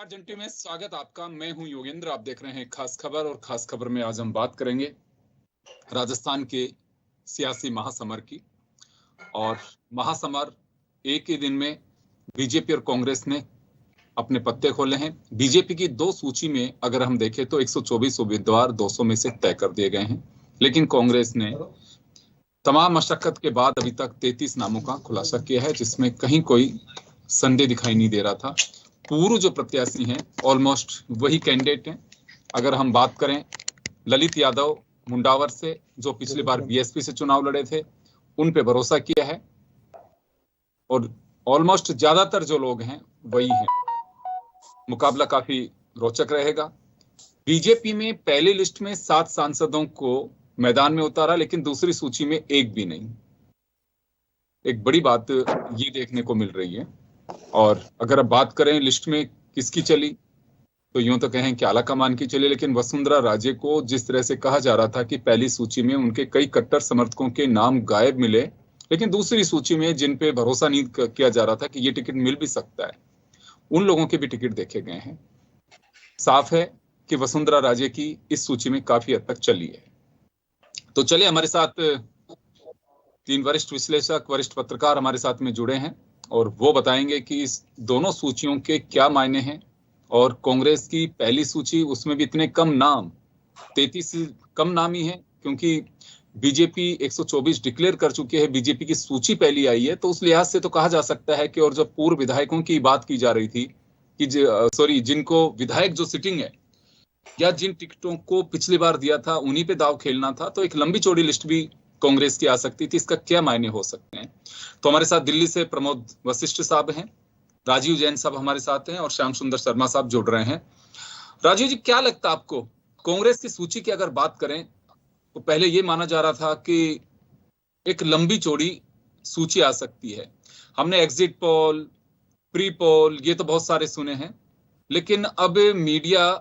जंटी में स्वागत आपका। मैं हूं योगेंद्र। आप देख रहे हैं खास खबर, और खास खबर में आज हम बात करेंगे राजस्थान के सियासी महासमर की। और महासमर एक ही दिन में बीजेपी और कांग्रेस ने अपने पत्ते खोले हैं। बीजेपी की दो सूची में अगर हम देखें तो 124 उम्मीदवार 200 में से तय कर दिए गए हैं, लेकिन कांग्रेस ने तमाम मशक्कत के बाद अभी तक 33 नामों का खुलासा किया है, जिसमें कहीं कोई संदेह दिखाई नहीं दे रहा था। पूर्व जो प्रत्याशी हैं ऑलमोस्ट वही कैंडिडेट हैं। अगर हम बात करें ललित यादव मुंडावर से, जो पिछली बार बीएसपी से चुनाव लड़े थे, उन पे भरोसा किया है, और ऑलमोस्ट ज्यादातर जो लोग हैं वही हैं। मुकाबला काफी रोचक रहेगा। बीजेपी में पहली लिस्ट में 7 सांसदों को मैदान में उतारा, लेकिन दूसरी सूची में एक भी नहीं। एक बड़ी बात ये देखने को मिल रही है। और अगर अब बात करें लिस्ट में किसकी चली, तो यूं तो कहें कि आला कमान की चली, लेकिन वसुंधरा राजे को जिस तरह से कहा जा रहा था कि पहली सूची में उनके कई कट्टर समर्थकों के नाम गायब मिले, लेकिन दूसरी सूची में जिन पे भरोसा नहीं किया जा रहा था कि ये टिकट मिल भी सकता है, उन लोगों के भी टिकट देखे गए हैं। साफ है कि वसुंधरा राजे की इस सूची में काफी हद तक चली है। तो चलिए, हमारे साथ 3 वरिष्ठ विश्लेषक, वरिष्ठ पत्रकार हमारे साथ में जुड़े हैं, और वो बताएंगे कि इस दोनों सूचियों के क्या मायने हैं। और कांग्रेस की पहली सूची, उसमें भी इतने कम नाम, 33 कम नाम ही है, क्योंकि बीजेपी 124 डिक्लेयर कर चुकी है। बीजेपी की सूची पहली आई है, तो उस लिहाज से तो कहा जा सकता है कि, और जो पूर्व विधायकों की बात की जा रही थी कि जिनको विधायक जो सिटिंग है या जिन टिकटों को पिछली बार दिया था उन्हीं पे दाव खेलना था, तो एक लंबी चौड़ी लिस्ट भी कांग्रेस की आ सकती थी। इसका क्या मायने हो सकते हैं? तो हमारे साथ दिल्ली से प्रमोद वशिष्ठ साहब हैं, राजीव जैन साहब हमारे साथ हैं, और श्याम सुंदर शर्मा साहब जुड़ रहे हैं। राजीव जी, क्या लगता है आपको, कांग्रेस की सूची की अगर बात करें तो पहले ये माना जा रहा था कि एक लंबी चौड़ी सूची आ सकती है। हमने एग्जिट पोल, प्री पोल, ये तो बहुत सारे सुने हैं, लेकिन अब मीडिया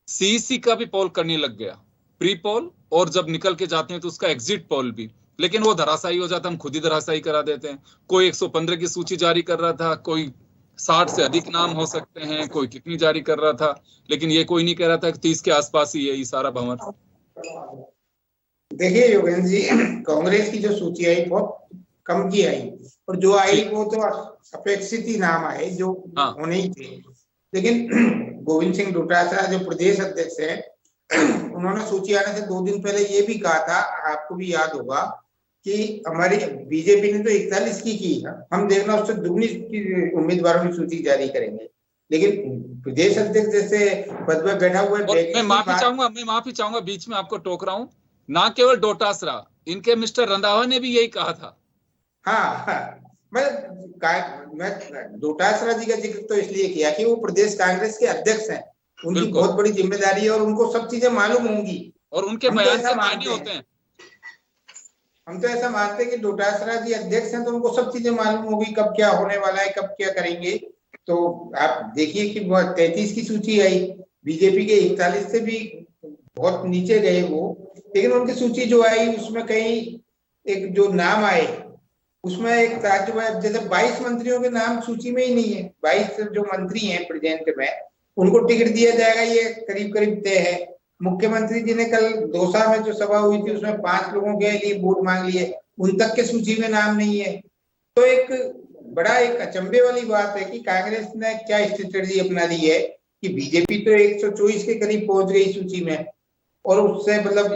सीईसी का भी पोल करने लग गया, प्री पोल, और जब निकल के जाते हैं तो उसका एग्जिट पोल भी, लेकिन वो धराशायी हो जाता है। हम खुद ही धराशायी करा देते हैं। कोई 115 की सूची जारी कर रहा था, कोई 60 से अधिक नाम हो सकते हैं, कोई कितनी जारी कर रहा था, लेकिन ये कोई नहीं कह रहा था कि 30 के आसपास ही है सारा भंवर। देखिए योगेंद्र जी, कांग्रेस की जो सूची आई बहुत कम की आई, और जो आई वो तो अपेक्षित ही नाम आए जो होने ही थे। लेकिन गोविंद सिंह डोटासरा जो प्रदेश अध्यक्ष है, उन्होंने सूची आने से 2 दिन पहले ये भी कहा था, आपको भी याद होगा, कि हमारी बीजेपी ने तो 41 की हम देखना उससे दुगनी की उम्मीदवारों की सूची जारी करेंगे। लेकिन प्रदेश अध्यक्ष जैसे पद पर बैठा हुआ है। मैं माफी चाहूंगा बीच में आपको टोक रहा हूं। ना केवल डोटासरा, इनके मिस्टर रंधावा ने भी यही कहा था। हाँ, मैं डोटासरा जी का जिक्र तो इसलिए किया कि वो प्रदेश कांग्रेस के अध्यक्ष हैं, उनकी बहुत बड़ी जिम्मेदारी है और उनको सब चीजें मालूम होंगी, और उनके बयान से मायने होते हैं। हम तो ऐसा मानते हैं कि डोटासरा जी अध्यक्ष हैं, तो उनको सब चीजें मालूम होगी, कब क्या होने वाला है, कब क्या करेंगे। तो आप देखिए कि 33 की सूची आई, बीजेपी के 41 से भी बहुत नीचे गए वो, लेकिन उनकी सूची जो आई उसमें कहीं एक जो नाम आए उसमें एक ताज्जुब है, जैसे 22 मंत्रियों के नाम सूची में ही नहीं है। 22 जो मंत्री हैं प्रेजेंट में, उनको टिकट दिया जाएगा ये करीब करीब तय है। मुख्यमंत्री जी ने कल दौसा में जो सभा हुई थी उसमें 5 लोगों के लिए वोट मांग लिए, उन तक के सूची में नाम नहीं है। तो एक बड़ा एक अचंभे वाली बात है कि कांग्रेस ने क्या स्ट्रेटेजी अपना ली है कि बीजेपी तो 124 के करीब पहुंच गई सूची में, और उससे मतलब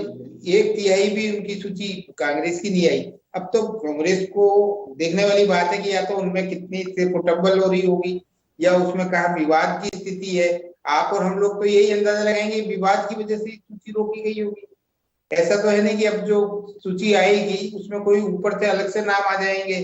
1/3 भी उनकी सूची कांग्रेस की नहीं आई। अब तो कांग्रेस को देखने वाली बात है कि या तो उनमें कितनी पोर्टेबल हो रही होगी, या उसमें कहा विवाद की स्थिति है। आप और हम लोग तो यही अंदाजा लगाएंगे विवाद की वजह से सूची रोकी गई होगी। ऐसा तो है नहीं कि अब जो सूची आएगी उसमें कोई ऊपर से अलग से नाम आ जाएंगे।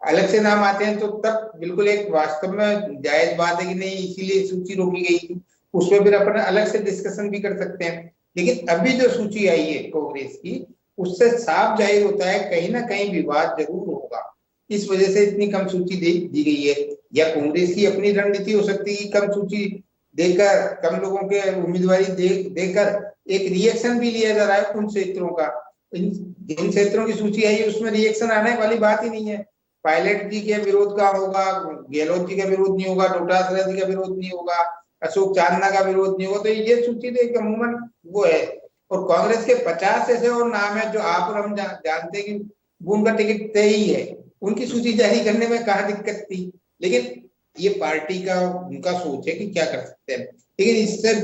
अलग से नाम आते हैं तो तब बिल्कुल एक वास्तव में जायज बात है कि नहीं इसीलिए सूची रोकी गई थी, उसमें फिर अपन अलग से डिस्कशन भी कर सकते हैं। लेकिन अभी जो सूची आई है कांग्रेस की, उससे साफ जाहिर होता है कहीं ना कहीं विवाद जरूर होगा। इस वजह से इतनी कम सूची दी गई है। या कांग्रेस की अपनी रणनीति हो सकती है, कम सूची देकर, कम लोगों के उम्मीदवारी देकर एक रिएक्शन भी लिया जा रहा है उन क्षेत्रों का। जिन क्षेत्रों की सूची आई है उसमें रिएक्शन आने वाली बात ही नहीं है। पायलट जी के विरोध का होगा, गहलोत जी का विरोध नहीं होगा, डोटासरा जी का विरोध नहीं होगा, अशोक चांदना का विरोध नहीं होगा। तो ये सूची तो एक अमूमन वो है। और कांग्रेस के 50 ऐसे और नाम है जो आप और हम जानते हैं कि वो उनका टिकट तय ही है, उनकी सूची जारी करने में कहाँ दिक्कत थी। लेकिन ये पार्टी का उनका सोच है कि क्या कर सकते हैं। लेकिन इससे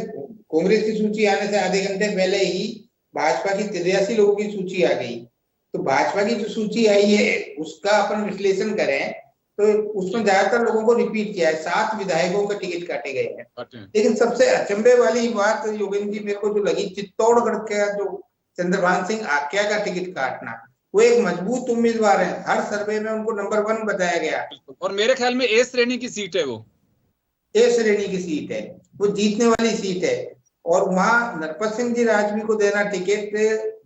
कांग्रेस की सूची आने से आधे घंटे पहले ही भाजपा की 83 लोगों की सूची आ गई। तो भाजपा की जो सूची आई है उसका अपन विश्लेषण करें तो उसमें ज्यादातर लोगों को रिपीट किया है, 7 विधायकों के टिकट काटे गए हैं। लेकिन सबसे अचंभे वाली बात योगेंद्र जी मेरे को जो लगी, चित्तौड़गढ़ का जो चंद्रभान सिंह आक्या का टिकट काटना, वो एक मजबूत उम्मीदवार है, हर सर्वे में उनको नंबर 1 बताया गया। और मेरे ख्याल में ए श्रेणी की सीट है, वो ए श्रेणी की सीट है, वो जीतने वाली सीट है। और वहां नरपत सिंह जी राजवी को देना टिकट,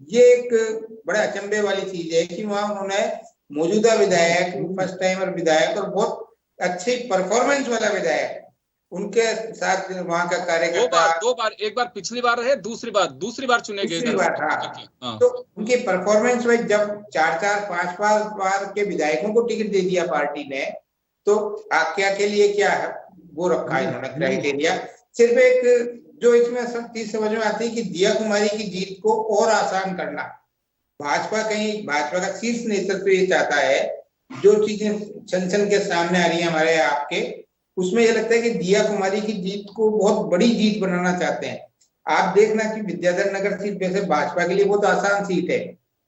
ये एक बड़े अचंभे वाली चीज है कि वहां उन्होंने मौजूदा विधायक, फर्स्ट टाइमर विधायक और बहुत अच्छी परफॉर्मेंस वाला विधायक, उनके साथ वहां का कार्यकर्ता दो बार एक बार पिछली बार रहे, दूसरी बार चुने गए। हाँ। तो उनकी परफॉर्मेंस में जब 4-4, 5-5 बार के विधायकों को टिकट दे दिया पार्टी ने, तो आक्या के लिए क्या है वो रखा है इन्होंने क्राइटेरिया। सिर्फ एक जो इसमें सब चीज समझ में आती है कि दिया कुमारी की जीत को और आसान करना। भाजपा का शीर्ष नेतृत्व ये चाहता है, जो चीजें छन के सामने आ रही है हमारे आपके, उसमें यह लगता है कि दिया कुमारी की जीत को बहुत बड़ी जीत बनाना चाहते हैं। आप देखना कि विद्याधर नगर सीट वैसे भाजपा के लिए बहुत आसान सीट है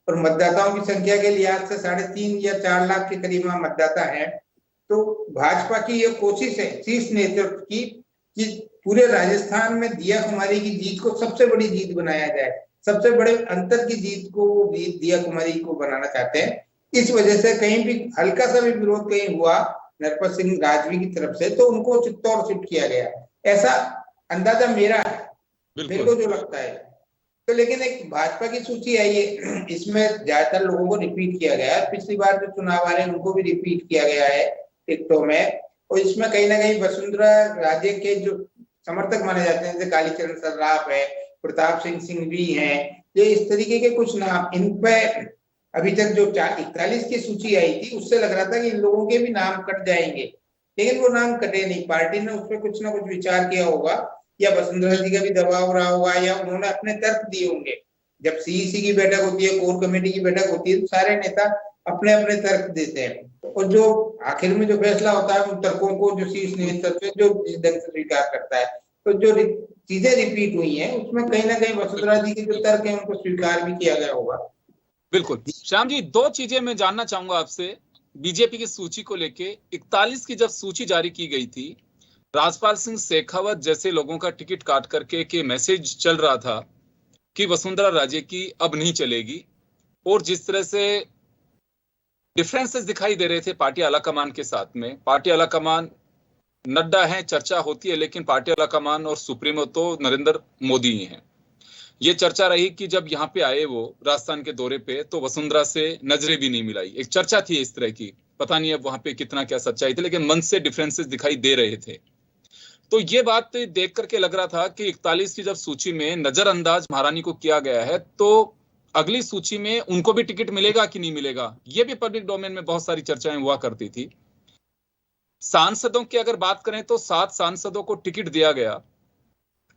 और मतदाताओं की संख्या के लिहाज से 3.5 या 4 लाख के करीब मतदाता है। तो भाजपा की ये कोशिश है शीर्ष नेतृत्व की कि पूरे राजस्थान में दिया कुमारी की जीत को सबसे बड़ी जीत बनाया जाए, सबसे बड़े अंतर की जीत को दिया कुमारी को बनाना चाहते हैं। इस वजह से कहीं भी हल्का सा भी विरोध कहीं हुआ नरपत सिंह राजवी की तरफ से तो उनको चित्तौड़ शिफ्ट किया गया, ऐसा अंदाजा मेरा है, मेरे को जो लगता है। तो लेकिन एक भाजपा की सूची आई है, इसमें ज्यादातर लोगों को रिपीट किया गया है। पिछली बार जो चुनाव आ रहे हैं उनको भी रिपीट किया गया है टिकटों में। और इसमें कहीं ना कहीं वसुंधरा राजे के जो समर्थक माने जाते हैं, जैसे कालीचरण सर्राफ है, प्रताप सिंह सिंघवी हैं, ये इस तरीके के कुछ नाम, इन पे अभी तक जो 41 की सूची आई थी उससे लग रहा था कि इन लोगों के भी नाम कट जाएंगे, लेकिन वो नाम कटे नहीं। पार्टी ने उस पर कुछ ना कुछ विचार किया होगा, या वसुंधरा जी का भी दबाव रहा होगा, या उन्होंने अपने तर्क दिए होंगे। जब सीईसी की बैठक होती है, कोर कमेटी की बैठक होती है, तो सारे नेता अपने अपने तर्क देते हैं और जो आखिर में जो फैसला होता है उन तर्कों को जो शीर्ष नेतृत्व जो जिस ढंग से स्वीकार करता है। तो जो चीजें रिपीट हुई हैं उसमें कहीं ना कहीं वसुंधरा जी के जो तर्क है उनको स्वीकार भी किया गया होगा। बिल्कुल श्याम जी, 2 चीजें मैं जानना चाहूंगा आपसे बीजेपी की सूची को लेके। 41 की जब सूची जारी की गई थी, राजपाल सिंह शेखावत जैसे लोगों का टिकट काट करके के मैसेज चल रहा था कि वसुंधरा राजे की अब नहीं चलेगी, और जिस तरह से डिफरेंसेस दिखाई दे रहे थे पार्टी आलाकमान के साथ में। पार्टी आलाकमान नड्डा है, चर्चा होती है, लेकिन पार्टी आलाकमान और सुप्रीमो तो नरेंद्र मोदी ही हैं। ये चर्चा रही कि जब यहाँ पे आए वो राजस्थान के दौरे पे, तो वसुंधरा से नजरें भी नहीं मिलाई, एक चर्चा थी इस तरह की। पता नहीं अब वहां पे कितना क्या सच्चाई थी, लेकिन मन से डिफरेंसेस दिखाई दे रहे थे। तो ये बात देख करके लग रहा था कि 41 की जब सूची में नजरअंदाज महारानी को किया गया है, तो अगली सूची में उनको भी टिकट मिलेगा कि नहीं मिलेगा, ये भी पब्लिक डोमेन में बहुत सारी चर्चाएं हुआ करती थी। सांसदों की अगर बात करें तो 7 सांसदों को टिकट दिया गया,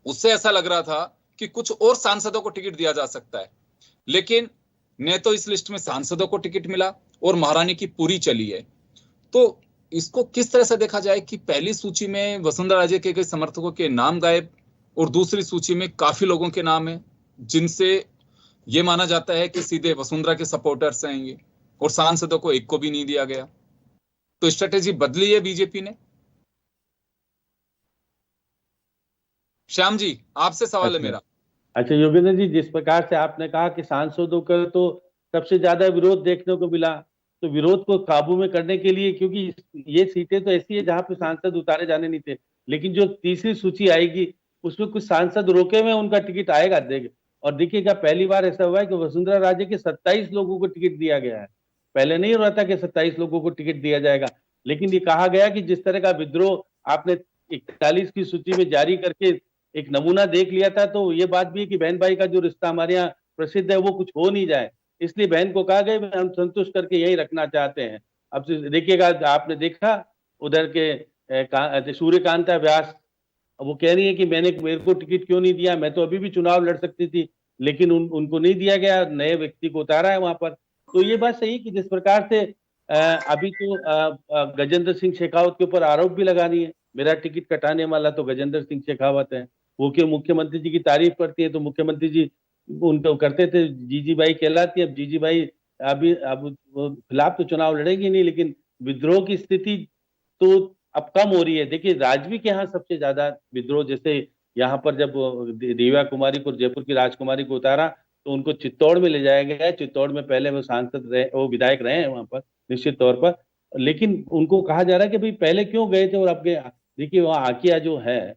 उससे ऐसा लग रहा था कि कुछ और सांसदों को टिकट दिया जा सकता है, लेकिन न तो इस लिस्ट में सांसदों को टिकट मिला और महारानी की पूरी चली है। तो इसको किस तरह से देखा जाए कि पहली सूची में वसुंधरा राजे के कई समर्थकों के नाम गायब, और दूसरी सूची में काफी लोगों के नाम है जिनसे ये माना जाता है कि सीधे वसुंधरा के सपोर्टर्स हैं ये, और सांसदों को एक को भी नहीं दिया गया। तो स्ट्रेटेजी बदली है बीजेपी ने। श्याम जी, आपसे सवाल है मेरा। अच्छा योगेंद्र जी, जिस प्रकार से आपने कहा कि सांसदों का तो सबसे ज्यादा विरोध देखने को मिला, तो विरोध को काबू में करने के लिए, क्योंकि ये सीटें तो ऐसी है जहां पे सांसद उतारे जाने नहीं थे, लेकिन जो तीसरी सूची आएगी उसमें कुछ सांसद रोके हुए उनका टिकट आएगा। और देखिएगा, पहली बार ऐसा हुआ है कि वसुंधरा राजे के 27 लोगों को टिकट दिया गया है। पहले नहीं हो रहा था कि 27 लोगों को टिकट दिया जाएगा, लेकिन ये कहा गया कि जिस तरह का विद्रोह आपने 41 की सूची में जारी करके एक नमूना देख लिया था, तो ये बात भी है कि बहन भाई का जो रिश्ता हमारे यहाँ प्रसिद्ध है वो कुछ हो नहीं जाए, इसलिए बहन को कहा गया हम संतुष्ट करके यही रखना चाहते हैं। अब देखिएगा, आपने देखा उधर के सूर्यकांता व्यास, वो कह रही है कि मेरे को टिकट क्यों नहीं दिया, मैं तो अभी भी चुनाव लड़ सकती थी, लेकिन उनको नहीं दिया गया, नए व्यक्ति को उतारा है वहां पर। तो ये बात सही कि जिस प्रकार से अभी तो गजेंद्र सिंह शेखावत के ऊपर आरोप भी लगानी है, मेरा टिकट कटाने वाला तो गजेंद्र सिंह शेखावत है, वो क्यों मुख्यमंत्री जी की तारीफ करती है, तो मुख्यमंत्री जी उनको करते थे जीजी बाई कहलाती है। अब जीजी बाई अभी अब खिलाफ तो चुनाव लड़ेगी नहीं, लेकिन विद्रोह की स्थिति तो अब कम हो रही है। देखिए राजवी के यहाँ सबसे ज्यादा विद्रोह, जैसे यहाँ पर जब दिव्या कुमारी को, जयपुर की राजकुमारी को उतारा, तो उनको चित्तौड़ में ले जाया गया। चित्तौड़ में पहले वो सांसद रहे, वो विधायक रहे हैं वहां पर निश्चित तौर पर, लेकिन उनको कहा जा रहा है कि भाई पहले क्यों गए थे और अब गए। देखिए वहाँ आकिया जो है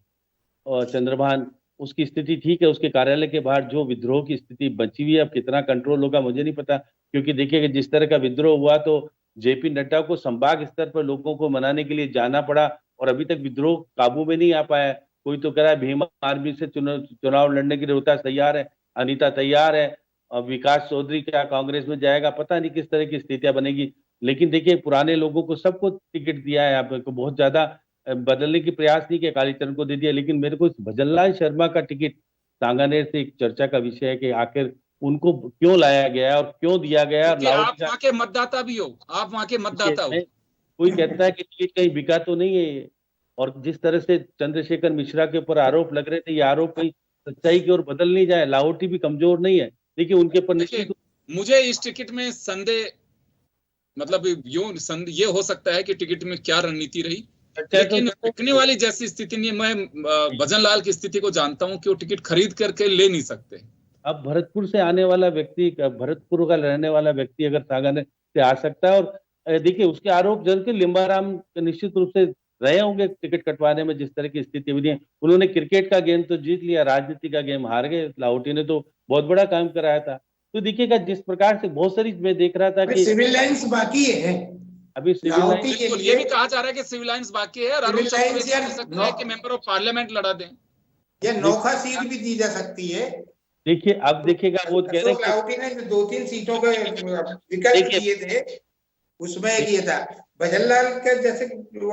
और चंद्रभान, उसकी स्थिति ठीक है, उसके कार्यालय के बाहर जो विद्रोह की स्थिति बची हुई है, अब कितना कंट्रोल होगा मुझे नहीं पता, क्योंकि देखिए कि जिस तरह का विद्रोह हुआ तो जेपी नड्डा को संभाग स्तर पर लोगों को मनाने के लिए जाना पड़ा, और अभी तक विद्रोह काबू में नहीं आ पाया। कोई तो कह रहा है भीमा आर्मी से चुनाव लड़ने के लिए रोहतास तैयार है, अनीता तैयार है, और विकास चौधरी क्या कांग्रेस में जाएगा, पता नहीं किस तरह की स्थितियां बनेगी। लेकिन देखिए पुराने लोगों को सबको टिकट दिया है, आपको बहुत ज्यादा बदलने की प्रयास नहीं किया, कालीचरण को दे दिया। लेकिन मेरे को भजनलाल शर्मा का टिकट सांगानेर से एक चर्चा का विषय है कि आखिर उनको क्यों लाया गया और क्यों दिया गया। आप वहाँ के मतदाता भी हो, आप वहाँ के मतदाता हो। कोई कहता है कि टिकट कहीं बिका तो नहीं है ये, और जिस तरह से चंद्रशेखर मिश्रा के ऊपर आरोप लग रहे थे, ये आरोप कहीं सच्चाई की ओर बदल नहीं जाए। लाहौटी भी कमजोर नहीं है, देखिए उनके ऊपर मुझे इस टिकट में संदेह, मतलब ये हो सकता है कि टिकट में क्या रणनीति रही, लेकिन बिकने वाली जैसी स्थिति नहीं। मैं भजनलाल की स्थिति को जानता हूं कि वो टिकट खरीद करके ले नहीं सकते। अब भरतपुर से आने वाला व्यक्ति, भरतपुर का रहने वाला व्यक्ति अगर सांगानेर से आ सकता है, और देखिए उसके आरोप जरूर के लिम्बाराम निश्चित रूप से रहे होंगे टिकट कटवाने में, जिस तरह की स्थिति हुई है। उन्होंने क्रिकेट का गेम तो जीत लिया, राजनीति का गेम हार गए। लाहौटी ने तो बहुत बड़ा काम कराया था। तो देखिएगा जिस प्रकार से बहुत सारी, मैं देख रहा था कि सिविल लाइन्स बाकी है, अभी सिविल लाइन, ये भी कहा जा रहा है कि सिविल लाइन्स बाकी है, और अरुण चतुर्वेदी हो सकता है कि मेंबर ऑफ पार्लियामेंट लड़ा दें, या नौखा सीट भी दी जा सकती है। देखिए अब देखिएगा वो कह रहे लाहौटी ने 2-3 सीटों के विकल्प दिए थे, उसमें एक ये था। भजनलाल का जैसे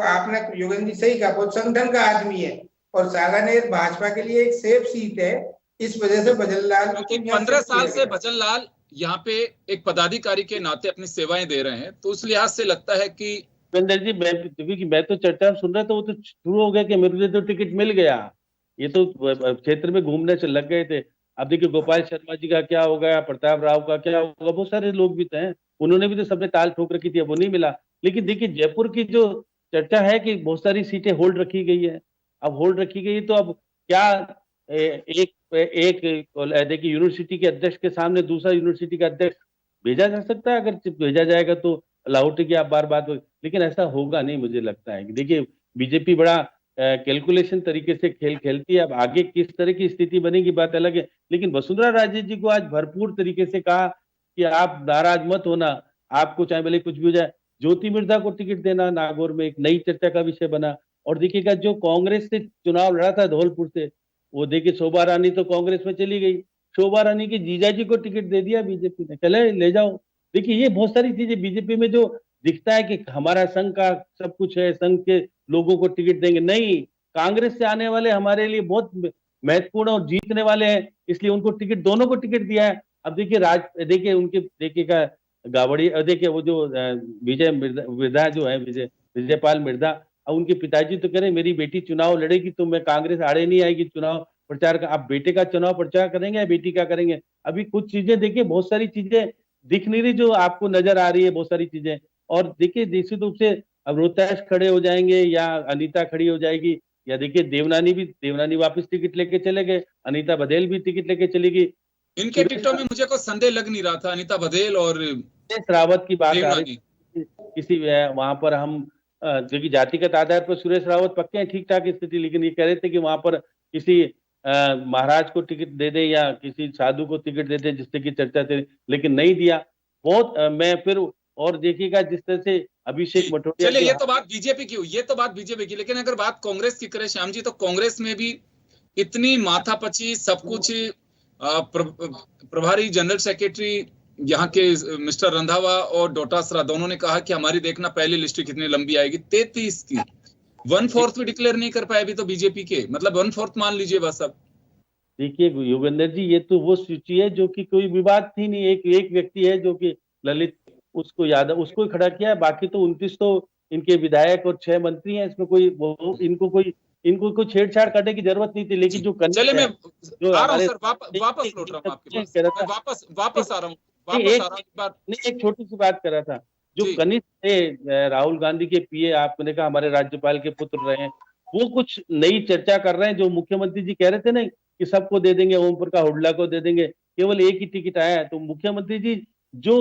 आपने योगेंद्र जी सही कहा, बहुत संगठन का आदमी है, और सांगानेर भाजपा के लिए एक सेफ सीट है, इस वजह से भजनलाल, क्योंकि 15 साल से भजनलाल यहाँ पे एक पदाधिकारी के नाते अपनी सेवाएं दे रहे हैं, तो उस लिहाज से लगता है कि सुरेंद्र जी, मैं तो चर्चा सुन रहा था, वो तो शुरू हो गया कि मेरे लिए तो टिकट मिल गया, ये तो क्षेत्र में घूमने से लग गए थे। अब देखिए गोपाल शर्मा जी का क्या हो गया, प्रताप राव का क्या होगा, बहुत सारे लोग भी थे, उन्होंने भी तो सबने ताल ठोक रखी थी, वो नहीं मिला। लेकिन देखिए जयपुर की जो चर्चा है कि बहुत सारी सीटें होल्ड रखी गई है, अब होल्ड रखी गई तो अब क्या एक देखिए यूनिवर्सिटी के अध्यक्ष के सामने दूसरा यूनिवर्सिटी का अध्यक्ष भेजा जा सकता है, अगर भेजा जाएगा तो लाहौटी की आप बार बात हो, लेकिन ऐसा होगा नहीं मुझे लगता है। देखिए बीजेपी बड़ा कैलकुलेशन तरीके से खेल खेलती है। अब आगे किस तरह की स्थिति बनेगी बात अलग है, लेकिन वसुंधरा राजे जी को आज भरपूर तरीके से कहा कि आप नाराज मत होना, आपको चाहे भले कुछ भी हो जाए। ज्योति मिर्धा को टिकट देना नागौर में एक नई चर्चा का विषय बना। और देखिएगा जो कांग्रेस से चुनाव लड़ा था धौलपुर से, वो देखिए शोभा रानी तो कांग्रेस में चली गई, शोभा रानी के जीजा जी को टिकट दे दिया बीजेपी ने, चले ले जाओ। देखिए ये बहुत सारी चीजें बीजेपी में जो दिखता है कि हमारा संघ का सब कुछ है, संघ के लोगों को टिकट देंगे, नहीं, कांग्रेस से आने वाले हमारे लिए बहुत महत्वपूर्ण और जीतने वाले हैं, इसलिए उनको टिकट, दोनों को टिकट दिया है। अब देखिए देखिए उनके देखिएगा गावड़ी, देखिए वो जो विजय मिर्धा जो है, विजयपाल मिर्धा, अब उनके पिताजी तो कह रहे मेरी बेटी चुनाव लड़ेगी तो मैं कांग्रेस आड़े नहीं आएगी चुनाव प्रचार का। आप बेटे का चुनाव प्रचार करेंगे या बेटी का करेंगे? अभी कुछ चीजें देखिए, बहुत सारी चीजें दिख नहीं रही जो आपको नजर आ रही है, बहुत सारी चीजें। और देखिए निश्चित रूप से अब रोहतास खड़े हो जाएंगे या अनीता खड़ी हो जाएगी, या देखिए देवनानी वापस टिकट लेके चले गए, अनीता बघेल भी टिकट लेके चली गई। इनके टिकटों में मुझे कोई संदेह लग नहीं रहा था, अनीता बघेल और सुरेश रावत की बात आ रही किसी वहां पर, हम क्योंकि जातिगत आधार पर सुरेश रावत पक्के हैं ठीक ठाक स्थिति, लेकिन ये कह रहे थे कि वहां पर किसी महाराज को टिकट दे दे या किसी साधु को टिकट दे दे, जिससे की चर्चा थी, लेकिन नहीं दिया। बहुत मैं फिर, और देखिएगा जिस तरह से अभिषेक मटोटिया, चलिए ये तो बात बीजेपी की हुई, ये तो बात बीजेपी की, लेकिन अगर बात कांग्रेस की करें श्याम जी, तो कांग्रेस में भी इतनी माथापची सब कुछ, प्रभारी जनरल सेक्रेटरी यहाँ के मिस्टर रंधावा और डोटासरा दोनों ने कहा कि हमारी देखना पहली लिस्ट कितनी लंबी आएगी, 33 की। 1/4 भी डिक्लेयर नहीं कर पाए अभी तो बीजेपी के, मतलब 1/4 मान लीजिए बस अब। देखिए योगेंद्र जी, ये तो वो सूची है जो कि कोई विवाद थी नहीं, एक व्यक्ति है जो कि ललित उसको यादव, उसको ही खड़ा किया है। बाकी तो 29 तो इनके विधायक और 6 मंत्री हैं। इसमें कोई इनको कोई छेड़छाड़ करने की जरूरत नहीं थी। लेकिन जो चले मैं जो आ रहा हूँ हमारे सर, वापस लौट रहा हूँ आपके पास, मैं वापस आ रहा हूँ एक छोटी सी बात कर रहा था। जो कनिष्ठ थे राहुल गांधी के पीए, आपने कहा हमारे राज्यपाल के पुत्र रहे हैं, वो कुछ नई चर्चा कर रहे हैं। जो मुख्यमंत्री जी कह रहे थे ना कि सबको दे देंगे, ओम प्रकाश हुड्डा को दे देंगे, केवल एक ही टिकट आया है। तो मुख्यमंत्री जी जो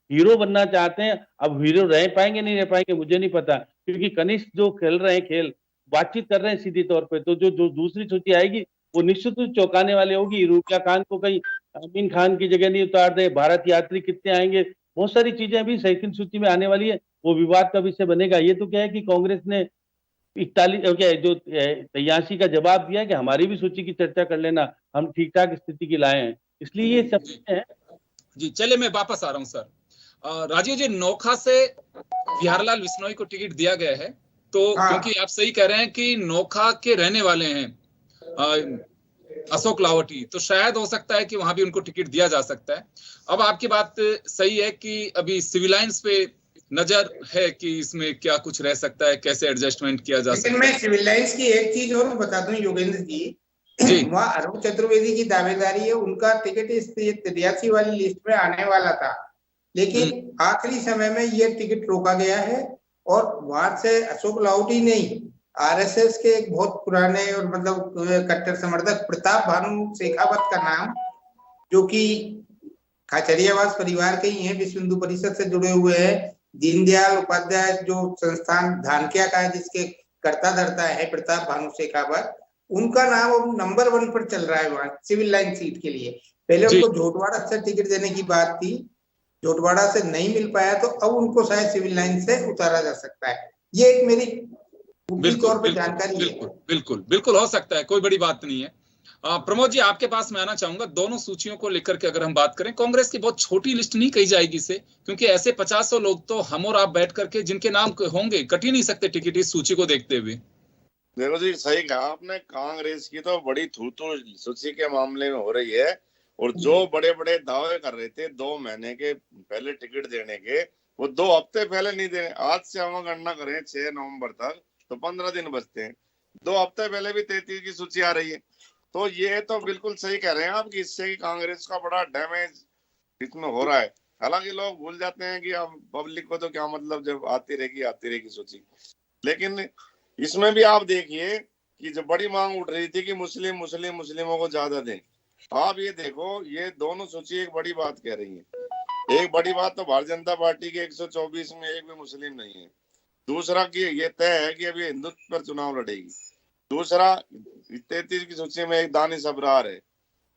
हीरो बनना चाहते हैं, अब हीरो रह पाएंगे नहीं रह पाएंगे मुझे नहीं पता, क्योंकि कनिष्ठ जो खेल रहे हैं खेल, बातचीत कर रहे हैं सीधी तौर पे। तो जो दूसरी सूची आएगी वो निश्चित रूप चौंकाने वाली होगी। रूबिया खान को कहीं अमीन खान की जगह नहीं उतार दे, भारत यात्री कितने आएंगे, बहुत सारी चीजें अभी सेकंड सूची में आने वाली है, वो विवाद का विषय बनेगा। ये तो क्या है कि कांग्रेस ने 41 क्या जो 83 का जवाब दिया कि हमारी भी सूची की चर्चा कर लेना, हम ठीक ठाक स्थिति की लाए हैं, इसलिए ये सब है। जी चले मैं वापस आ रहा हूँ सर। राजीव जी, नोखा से बिहारलाल बिश्नोई को टिकट दिया गया है, तो क्योंकि आप सही कह रहे हैं कि नोखा के रहने वाले हैं अशोक लाहोटी, तो शायद हो सकता है कि वहां भी उनको टिकट दिया जा सकता है। अब आपकी बात सही है कि अभी सिविल लाइंस पे नजर है कि इसमें क्या कुछ रह सकता है, कैसे एडजस्टमेंट किया जा सकता है। लेकिन मैं सिविल लाइंस की एक चीज और बता दूं योगेंद्र जी, वहाँ अरुण चतुर्वेदी की दावेदारी है, उनका टिकट इस 83 वाली लिस्ट में आने वाला था, लेकिन आखिरी समय में ये टिकट रोका गया है। और वहां से अशोक लाहोटी नहीं, आरएसएस के एक बहुत पुराने और मतलब कट्टर समर्थक प्रताप भानु शेखावत का नाम, जो कि खाचरियावास परिवार के ही हैं, विश्व हिंदू परिषद से जुड़े हुए हैं, दीनदयाल उपाध्याय जो संस्थान धानक्या का है जिसके कर्ता धर्ता है प्रताप भानु शेखावत, उनका नाम अब नंबर 1 पर चल रहा है वहां सिविल लाइन सीट के लिए। पहले उनको झोटवाड़ा से टिकट देने की बात थी, झोटवाड़ा से नहीं मिल पाया, तो अब उनको शायद सिविल लाइन से उतारा जा सकता है। ये एक मेरी तौर पे जानकारी है। बिल्कुल हो सकता है, कोई बड़ी बात नहीं है। प्रमोद जी, आपके पास मैं आना चाहूंगा। दोनों सूचियों को लेकर के अगर हम बात करें, कांग्रेस की बहुत छोटी लिस्ट नहीं कही जाएगी इसे, क्योंकि ऐसे 50 लोग तो हम और आप बैठ करके जिनके नाम होंगे कट ही नहीं सकते टिकट इस सूची को देखते हुए। देखो जी, सही कहा आपने, कांग्रेस की तो बड़ी थू सूची के मामले में हो रही है। और जो बड़े बड़े दावे कर रहे थे 2 महीने के पहले टिकट देने के, वो 2 हफ्ते पहले नहीं देने। आज से हम गणना करें 6 नवंबर तक तो 15 दिन बचते हैं, 2 हफ्ते पहले भी 33 की सूची आ रही है। तो ये तो बिल्कुल सही कह रहे हैं आप कि इससे कांग्रेस का बड़ा डैमेज इसमें हो रहा है। हालांकि लोग भूल जाते हैं कि अब पब्लिक को तो क्या मतलब, जब आती रहेगी सूची। लेकिन इसमें भी आप देखिए कि जब बड़ी मांग उठ रही थी कि मुस्लिमों को ज्यादा दें, आप ये देखो, ये दोनों सूची एक बड़ी बात कह रही है। एक बड़ी बात तो भारतीय जनता पार्टी के 124 में एक भी मुस्लिम नहीं है। दूसरा कि ये तय है कि अभी हिंदुत्व पर चुनाव लड़ेगी। दूसरा, 33 की सूची में एक दानिश अबरार है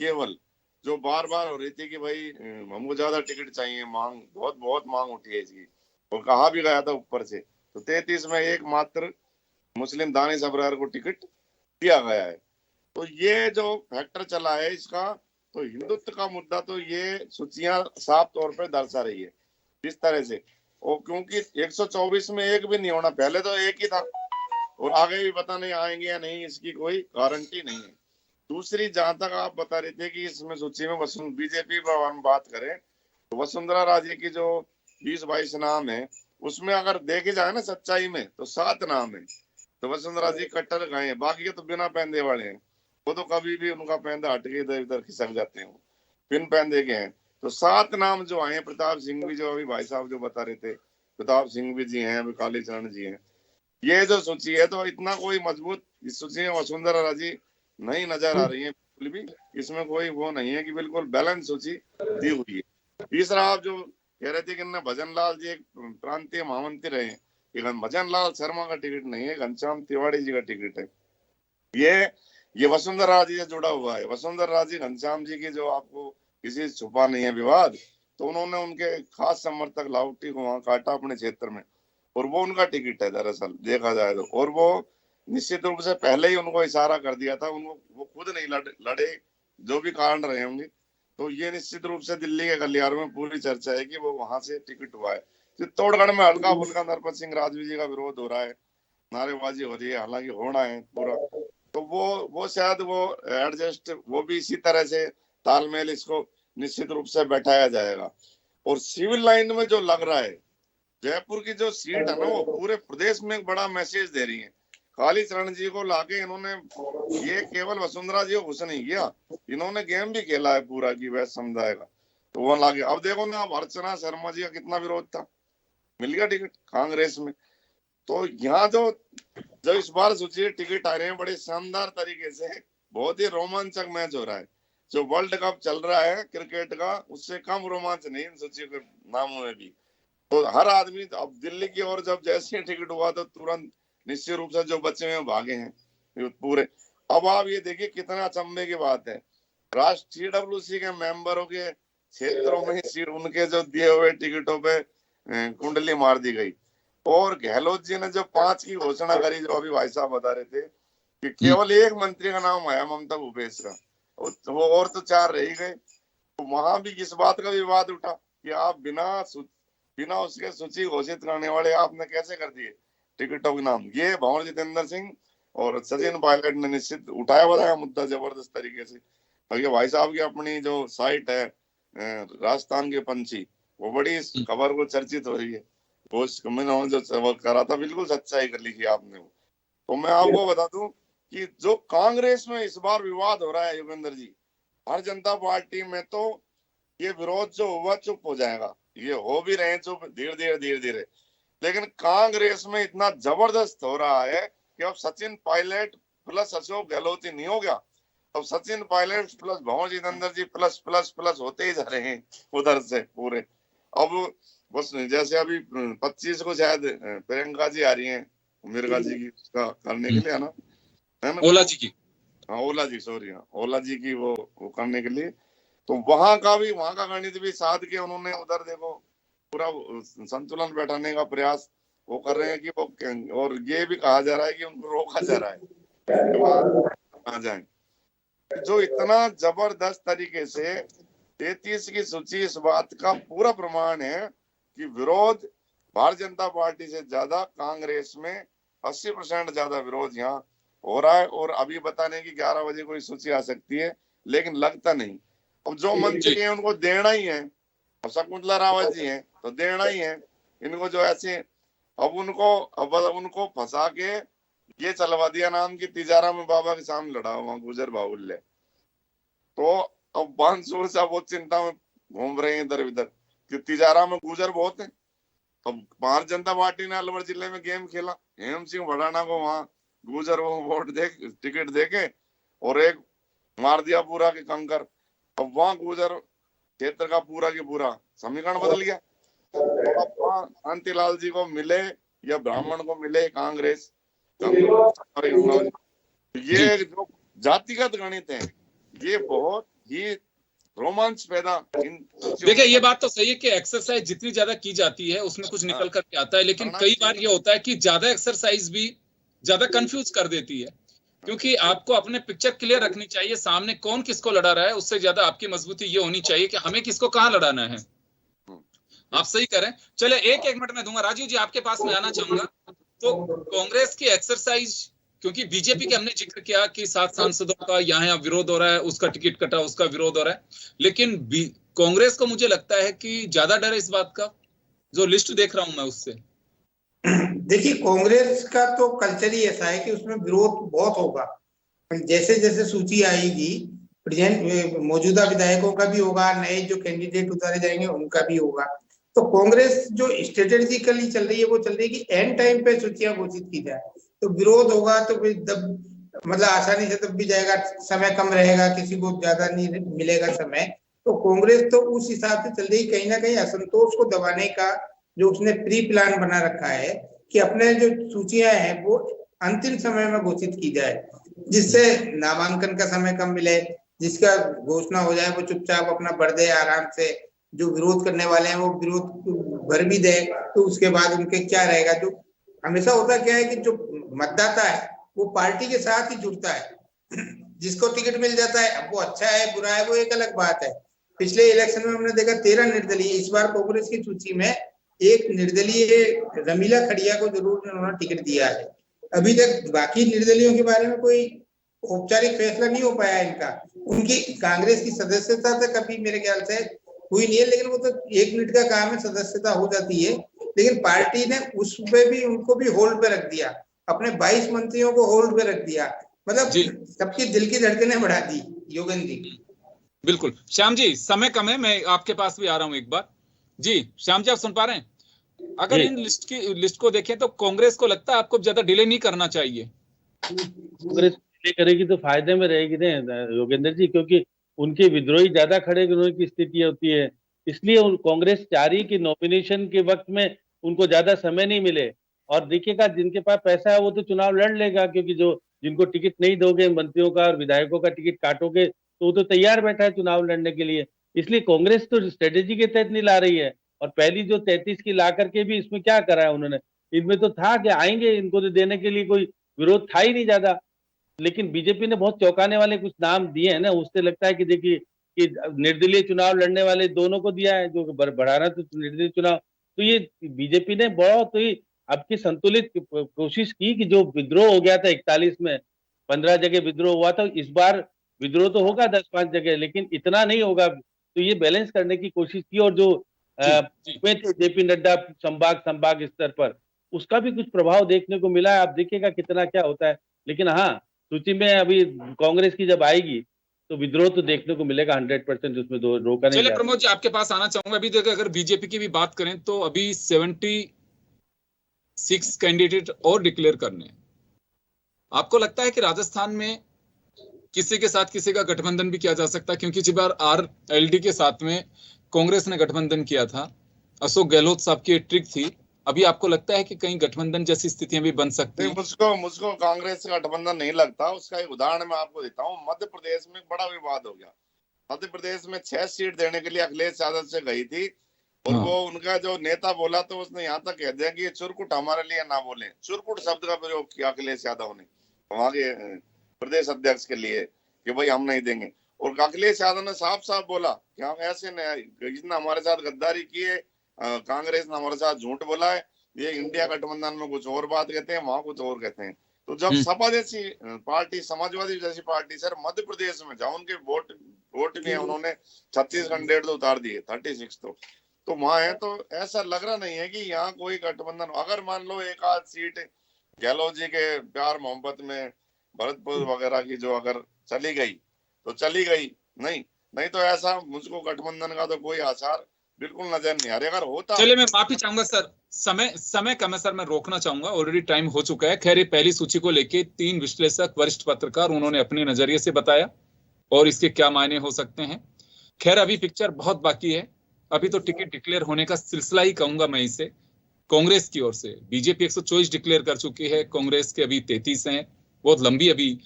केवल, जो बार बार हो रही थी कि भाई हमको ज्यादा टिकट चाहिए, मांग बहुत मांग उठी है इसकी, और कहा भी गया था ऊपर से। तो 33 में एक मात्र मुस्लिम दानिश अबरार को टिकट दिया गया है। तो ये जो फैक्टर चला है इसका, तो हिंदुत्व का मुद्दा तो ये सूचियां साफ तौर पर दर्शा रही है इस तरह से। और क्योंकि 124 में एक भी नहीं होना, पहले तो एक ही था और आगे भी पता नहीं आएंगे या नहीं, इसकी कोई गारंटी नहीं है। दूसरी, जहां तक आप बता रहे थे कि इसमें सूची में बीजेपी पर हम बात करें तो वसुंधरा राजे की जो 20-22 नाम है, उसमें अगर देखे जाए ना सच्चाई में तो 7 नाम है। तो वसुंधरा जी कट्टर गए हैं, बाकी के तो बिना पैंदे वाले हैं, वो तो कभी भी उनका पैंदा हट के इधर इधर खिसक जाते हैं, बिन पैंदे के हैं। तो 7 नाम जो आए हैं, प्रताप सिंह भी, जो अभी भाई साहब जो बता रहे थे, प्रताप सिंह भी जी हैं, अभी कालीचरण जी हैं। ये जो सूची है तो इतना कोई मजबूत इस सूची में वसुंधरा राजी नहीं नजर आ रही है बिल्कुल भी। इसमें कोई वो नहीं है कि बिल्कुल बैलेंस सूची दी हुई है। तीसरा, आप जो कह रहे थे कि भजन लाल जी एक प्रांतीय महामंत्री रहे, भजन लाल शर्मा का टिकट नहीं है, घनश्याम तिवारी जी का टिकट है। ये वसुंधरा राजी से जुड़ा हुआ है। वसुंधरा राजी घनश्याम जी की जो आपको किसी छुपा नहीं है विवाद, तो उन्होंने उनके खास समर्थक लाहौटी को वहां काटा अपने क्षेत्र में, और वो उनका टिकट है दरअसल देखा जाए तो। और वो निश्चित रूप से पहले ही उनको इशारा कर दिया था, उनको वो खुद नहीं लड़े, जो भी कारण रहे होंगे, तो ये निश्चित रूप से दिल्ली के गलियारों में पूरी चर्चा है कि वो वहां से टिकट हुआ है। चित्तौड़गढ़ में हल्का फुल्का नरपत सिंह राजवी जी का विरोध हो रहा है, नारेबाजी हो रही है, हालांकि होना है पूरा, तो वो शायद वो एडजस्ट, वो भी इसी तरह से तालमेल इसको निश्चित रूप से बैठाया जाएगा। और सिविल लाइन में जो लग रहा है, जयपुर की जो सीट है ना, वो पूरे प्रदेश में एक बड़ा मैसेज दे रही है। कालीचरण जी को लाके इन्होंने, ये केवल वसुंधरा जी को घुस नहीं किया, इन्होंने गेम भी खेला है पूरा की वैश्य समुदाय का, तो वो लाके अब देखो ना, अब अर्चना शर्मा जी का कितना विरोध था, मिल गया टिकट कांग्रेस में। तो यहाँ जो इस बार सोचिए टिकट आ रहे हैं बड़े शानदार तरीके से, बहुत ही रोमांचक मैच हो रहा है। जो वर्ल्ड कप चल रहा है क्रिकेट का, उससे कम रोमांच नहीं सोचिए नामों में भी। तो हर आदमी अब दिल्ली की ओर जब जैसे टिकट हुआ तो तुरंत निश्चित रूप से जो बच्चे में भागे हैं पूरे। अब आप ये देखिए कितना अचंभे की बात है, राष्ट्रीय TWC के मेंबरों के क्षेत्रों में सीट उनके जो दिए हुए टिकटों पे कुंडली मार दी गई। और गहलोत जी ने जो 5 की घोषणा करी, जो अभी भाई साहब बता रहे थे कि केवल एक मंत्री का नाम आया, ममता भूपेश का, वो और तो 4 रह ही गए। तो वहां भी इस बात का विवाद उठा कि आप बिना उसके सूची घोषित करने वाले आपने कैसे कर दिए टिकटों के नाम। ये भंवर जितेंद्र सिंह और सचिन पायलट ने निश्चित उठाया बताया मुद्दा जबरदस्त तरीके से। बाकी भाई साहब की अपनी जो साइट है राजस्थान के पंछी, वो बड़ी इस खबर को चर्चित हो रही है। मैंने जो करा था बिल्कुल सच्चाई कर ली थी आपने वो। तो मैं आपको बता दूं कि जो कांग्रेस में इस बार विवाद हो रहा है योगेंद्र जी, भारतीय जनता पार्टी में तो ये विरोध जो हुआ चुप हो जाएगा, ये हो भी रहे चुप धीरे धीरे, लेकिन कांग्रेस में इतना जबरदस्त हो रहा है कि अब सचिन पायलट प्लस अशोक गहलोत ही नहीं हो गया, अब सचिन पायलट प्लस भंवर जितेंद्र जी प्लस प्लस प्लस होते ही जा रहे हैं उधर से पूरे। अब बस जैसे अभी 25 को शायद प्रियंका जी आ रही हैं मिर्गा जी की उसका करने के लिए, है ना ओला जी की, हाँ ओला जी, सॉरी, हाँ ओला जी की वो करने के लिए, तो वहां का गणित भी साध के उन्होंने उधर देखो पूरा संतुलन बैठाने का प्रयास वो कर रहे हैं कि वो, और ये भी कहा जा रहा है कि उनको रोका जा रहा है आ जाए। जो इतना जबरदस्त तरीके से 33 की सूची इस बात का पूरा प्रमाण है कि विरोध भारतीय जनता पार्टी से ज्यादा कांग्रेस में 80% ज्यादा विरोध यहाँ हो रहा है। और अभी बताने की 11 बजे कोई सूची आ सकती है, लेकिन लगता नहीं। अब जो मंत्री हैं उनको देना ही है, अब शकुंतला रावत जी हैं तो देना ही है इनको, जो ऐसे अब उनको फंसा के ये चलवा दिया नाम की तिजारा में बाबा के सामने लड़ा हुआ गुजर बाहुल्य। तो अब बांसुर से वो चिंता में घूम रहे हैं इधर उधर कि तिजारा में गुजर बहुत है। अब भारतीय जनता पार्टी ने अलवर जिले में गेम खेला, हेम सिंह भड़ाना को वहां गुजर वो वोट दे टिकट देके और एक मार दिया पूरा के कंकर। अब वहां गुजर क्षेत्र का पूरा की पूरा समीकरण बदल गया। तो अब वहां कांतिलाल जी को मिले या ब्राह्मण को मिले कांग्रेस, ये जो जातिगत गणित है ये बहुत ही रोमांच पैदा। देखिए ये बात तो सही है कि एक्सरसाइज जितनी ज्यादा की जाती है उसमें कुछ निकल करके आता है, लेकिन कई बार ये होता है कि ज्यादा एक्सरसाइज भी ज्यादा कंफ्यूज कर देती है, क्योंकि आपको अपने पिक्चर क्लियर रखनी चाहिए, सामने कौन किसको लड़ा रहा है, उससे ज्यादा आपकी मजबूती ये होनी चाहिए कि हमें किसको कहाँ लड़ाना है। आप सही करें। चले एक मिनट में दूंगा, राजीव जी आपके पास में आना चाहूंगा। तो कांग्रेस की एक्सरसाइज, क्योंकि बीजेपी के हमने जिक्र किया कि 7 सांसदों का यहाँ विरोध हो रहा है, उसका टिकट कटा, उसका विरोध हो रहा है, लेकिन कांग्रेस को मुझे लगता है कि ज्यादा डर है इस बात का, जो लिस्ट देख रहा हूं मैं उससे। देखिए कांग्रेस का तो कल्चर ही ऐसा है कि उसमें विरोध बहुत होगा, जैसे जैसे सूची आएगी प्रेजेंट मौजूदा विधायकों का भी होगा, नए जो कैंडिडेट उतारे जाएंगे उनका भी होगा। तो कांग्रेस जो स्ट्रेटेजिकली चल रही है वो चल रही है कि एंड टाइम पे सूचियां घोषित की जाए, तो विरोध होगा तो फिर मतलब आसानी से तब भी जाएगा, समय कम रहेगा, किसी को ज्यादा नहीं मिलेगा समय। तो कांग्रेस तो उस हिसाब से चल रही, कहीं ना कहीं असंतोष को दबाने का जो उसने प्री प्लान बना रखा है कि अपने जो सूचियां हैं वो अंतिम समय में घोषित की जाए, जिससे नामांकन का समय कम मिले, जिसका घोषणा हो जाए वो चुपचाप अपना भर दे आराम से, जो विरोध करने वाले हैं वो विरोध भर भी दे, तो उसके बाद उनके क्या रहेगा। जो हमेशा होता क्या है कि जो मतदाता है वो पार्टी के साथ ही जुड़ता है, जिसको टिकट मिल जाता है, अब वो अच्छा है बुरा है वो एक अलग बात है, पिछले इलेक्शन में हमने देखा 13 निर्दलीय, इस बार कांग्रेस की सूची में एक निर्दलीय रमीला खड़िया को जरूर उन्होंने टिकट दिया है। अभी तक बाकी निर्दलीयों के बारे में कोई औपचारिक फैसला नहीं हो पाया इनका। उनकी कांग्रेस की सदस्यता तक कभी मेरे ख्याल से हुई नहीं है, लेकिन वो तो 1 मिनट का काम है, सदस्यता हो जाती है। लेकिन पार्टी ने उस पे भी उनको भी होल्ड पे रख दिया, अपने 22 मंत्रियों को होल्ड पे रख दिया, मतलब सबकी दिल की धड़कनें बढ़ा दी योगेंद्र जी। बिल्कुल श्याम जी, समय कम है, मैं आपके पास भी आ रहा हूं एक बार। जी श्याम जी, आप सुन पा रहे हैं? अगर इन लिस्ट को देखें तो कांग्रेस को लगता है आपको ज्यादा डिले नहीं करना चाहिए? कांग्रेस डिले करेगी तो फायदे में रहेगी ना योगेंद्र जी, क्योंकि उनके विद्रोही ज्यादा खड़े होने की स्थिति होती है। इसलिए कांग्रेस चाह रही कि नॉमिनेशन के वक्त में उनको ज्यादा समय नहीं मिले। और देखिएगा, जिनके पास पैसा है वो तो चुनाव लड़ लेगा, क्योंकि जो जिनको टिकट नहीं दोगे, मंत्रियों का और विधायकों का टिकट काटोगे, तो वो तो तैयार बैठा है चुनाव लड़ने के लिए। इसलिए कांग्रेस तो स्ट्रेटेजी के तहत नहीं ला रही है। और पहली जो 33 की ला करके भी इसमें क्या करा है उन्होंने, इनमें तो था कि आएंगे, इनको तो देने के लिए कोई विरोध था ही नहीं ज्यादा। लेकिन बीजेपी ने बहुत चौंकाने वाले कुछ नाम दिए हैं ना, उससे लगता है कि देखिए कि निर्दलीय चुनाव लड़ने वाले दोनों को दिया है, जो बढ़ाना तो निर्दलीय चुनाव। तो ये बीजेपी ने बहुत ही अब की संतुलित कोशिश की कि जो विद्रोह हो गया था 41 में, 15 जगह विद्रोह हुआ था, इस बार विद्रोह तो होगा 10-5 जगह, लेकिन इतना नहीं होगा। तो ये बैलेंस करने की कोशिश की। और जो जेपी नड्डा संभाग स्तर पर, उसका भी कुछ प्रभाव देखने को मिला है। आप देखिएगा कितना क्या होता है। लेकिन हाँ, सूची में अभी कांग्रेस की जब आएगी तो विद्रोह तो देखने को मिलेगा 100%, उसमें रोका नहीं। चलिए प्रमोद जी, आपके पास आना चाहूंगा। अभी देखिए, अगर बीजेपी की भी बात करें तो अभी 76 कैंडिडेट और डिक्लेयर करने। आपको लगता है कि राजस्थान में किसी के साथ किसी का गठबंधन भी किया जा सकता है? क्योंकि इस बार आरएलडी के साथ में कांग्रेस ने गठबंधन किया था, अशोक गहलोत साहब की ट्रिक थी। अभी आपको लगता है कि कहीं गठबंधन जैसी स्थितियां भी बन सकती हैं? मुझको कांग्रेस का गठबंधन नहीं लगता। उसका एक उदाहरण मैं आपको देता हूँ। मध्य प्रदेश में बड़ा विवाद हो गया। मध्य प्रदेश में 6 सीट देने के लिए अखिलेश यादव से गई थी, और वो उनका जो नेता बोला तो उसने यहाँ तक कह दिया कि ये चुरकुट हमारे लिए ना बोले। चुरकुट शब्द का प्रयोग किया अखिलेश यादव ने वहां के प्रदेश अध्यक्ष के लिए कि भाई हम नहीं देंगे। और अखिलेश यादव ने साफ साफ बोला कि हम ऐसे जिसने हमारे साथ गद्दारी की है, कांग्रेस ने हमारे साथ झूठ बोला है, ये इंडिया गठबंधन में कुछ और बात कहते हैं, वहां कुछ और कहते हैं। तो जब सपा जैसी पार्टी, समाजवादी जैसी पार्टी सर मध्य प्रदेश में जहाँ उनके वोट भी है, उन्होंने 36 कैंडिडेट तो उतार दिए, 36 तो वहां है। तो ऐसा लग रहा नहीं है कि यहाँ कोई गठबंधन। अगर मान लो एक आध सीट गहलोत जी के प्यार मोहब्बत में भरतपुर वगैरह की जो अगर चली गई तो चली गई, नहीं तो ऐसा मुझको गठबंधन का तो कोई आसार बिल्कुल नजर नहीं आ रहा। अगर होता। चलिए, मैं माफी चाहूंगा सर, समय कम है सर, मैं रोकना चाहूंगा, ऑलरेडी टाइम हो चुका है। खैर, ये पहली सूची को लेके 3 विश्लेषक, वरिष्ठ पत्रकार, उन्होंने अपने नजरिए से बताया और इसके क्या मायने हो सकते हैं। खैर, अभी पिक्चर बहुत बाकी है। अभी तो टिकट डिक्लेयर होने का सिलसिला ही कहूंगा मैं इसे। कांग्रेस की ओर से बीजेपी 124 डिक्लेयर कर चुकी है, कांग्रेस के अभी 33 हैं, बहुत लंबी। अभी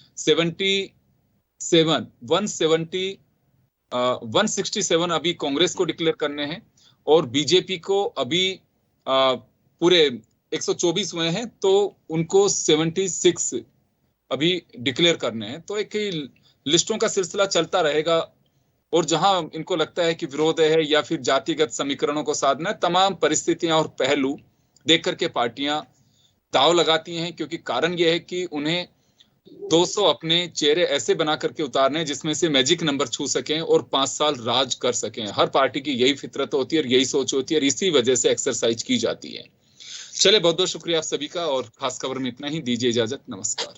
167 अभी कांग्रेस को डिक्लेयर करने हैं, और बीजेपी को अभी पूरे 124 हुए हैं, तो उनको 76 अभी डिक्लेयर करने हैं। तो एक लिस्टों का सिलसिला चलता रहेगा, और जहां इनको लगता है कि विरोध है या फिर जातिगत समीकरणों को साधना है, तमाम परिस्थितियां और पहलू देख करके पार्टियां दांव लगाती हैं। क्योंकि कारण यह है कि उन्हें 200 अपने चेहरे ऐसे बना करके उतारने जिसमें से मैजिक नंबर छू सकें और 5 साल राज कर सकें। हर पार्टी की यही फितरत होती है और यही सोच होती है, और इसी वजह से एक्सरसाइज की जाती है। चले, बहुत बहुत शुक्रिया आप सभी का, और खास खबर में इतना ही। दीजिए इजाजत, नमस्कार।